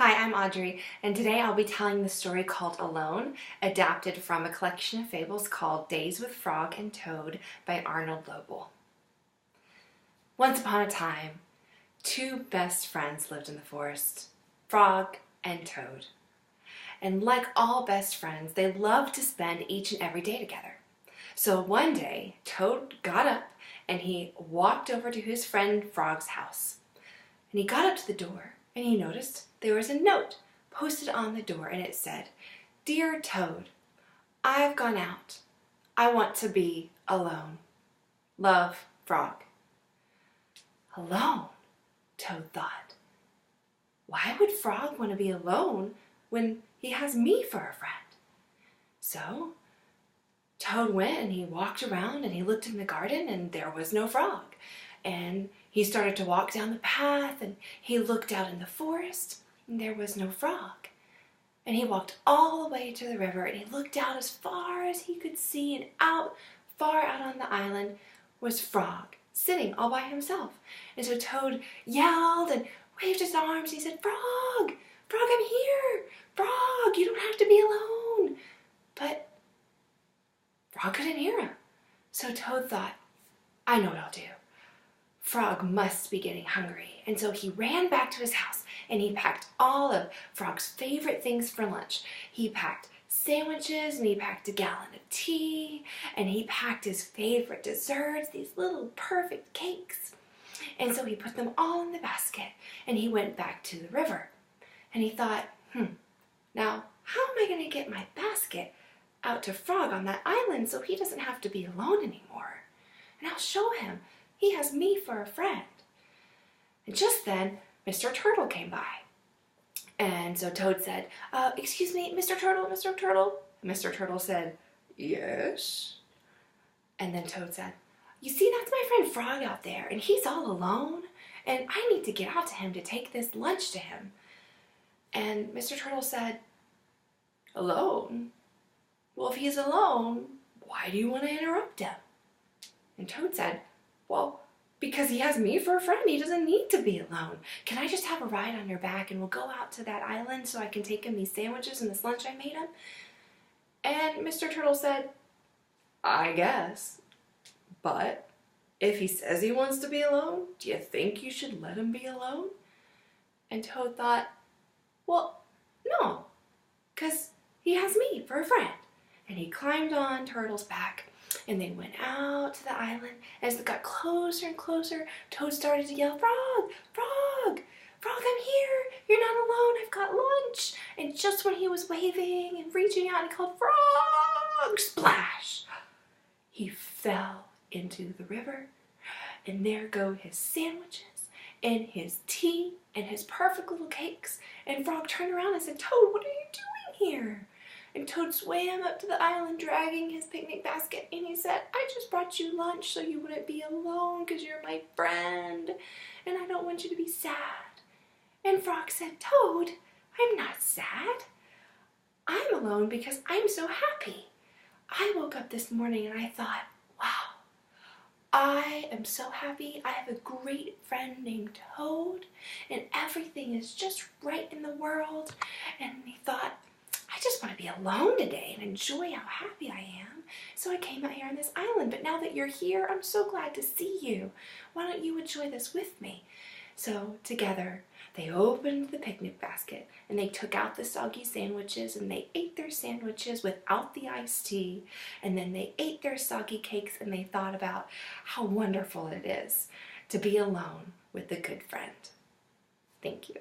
Hi, I'm Audrey, and today I'll be telling the story called Alone, adapted from a collection of fables called Days with Frog and Toad by Arnold Lobel. Once upon a time, two best friends lived in the forest, Frog and Toad. And like all best friends, they loved to spend each and every day together. So one day, Toad got up and he walked over to his friend Frog's house. And he got up to the door and he noticed there was a note posted on the door and it said, "Dear Toad, I've gone out. I want to be alone. Love, Frog." Alone, Toad thought. Why would Frog want to be alone when he has me for a friend? So Toad went and he walked around and he looked in the garden and there was no Frog. And he started to walk down the path and he looked out in the forest and there was no Frog. And he walked all the way to the river and he looked out as far as he could see, and far out on the island was Frog, sitting all by himself. And so Toad yelled and waved his arms and he said, "Frog! Frog, I'm here! Frog, you don't have to be alone!" But Frog couldn't hear him. So Toad thought, I know what I'll do. Frog must be getting hungry, and so he ran back to his house and he packed all of Frog's favorite things for lunch. He packed sandwiches and he packed a gallon of tea and he packed his favorite desserts, these little perfect cakes. And so he put them all in the basket and he went back to the river. And he thought, now how am I going to get my basket out to Frog on that island so he doesn't have to be alone anymore? And I'll show him. He has me for a friend. And just then, Mr. Turtle came by. And so Toad said, "Excuse me, Mr. Turtle, Mr. Turtle." Mr. Turtle said, "Yes." And then Toad said, "You see, that's my friend Frog out there, and he's all alone, and I need to get out to him to take this lunch to him." And Mr. Turtle said, "Alone? Well, if he's alone, why do you want to interrupt him?" And Toad said, "Well, because he has me for a friend. He doesn't need to be alone. Can I just have a ride on your back and we'll go out to that island so I can take him these sandwiches and this lunch I made him?" And Mr. Turtle said, "I guess. But if he says he wants to be alone, do you think you should let him be alone?" And Toad thought, well, no, because he has me for a friend. And he climbed on Turtle's back. And they went out to the island. As they got closer and closer, Toad started to yell, "Frog! Frog! Frog, I'm here! You're not alone, I've got lunch!" And just when he was waving and reaching out, he called, "Frog!" Splash! He fell into the river, and there go his sandwiches and his tea and his perfect little cakes. And Frog turned around and said, "Toad, what are you doing here?" And Toad swam up to the island dragging his picnic basket and he said, "I just brought you lunch so you wouldn't be alone because you're my friend and I don't want you to be sad." And Frog said, "Toad, I'm not sad. I'm alone because I'm so happy. I woke up this morning and I thought, wow, I am so happy. I have a great friend named Toad and everything is just right in the world." And he thought, I just want to be alone today and enjoy how happy I am. So I came out here on this island, but now that you're here, I'm so glad to see you. Why don't you enjoy this with me?" So together, they opened the picnic basket and they took out the soggy sandwiches and they ate their sandwiches without the iced tea. And then they ate their soggy cakes and they thought about how wonderful it is to be alone with a good friend. Thank you.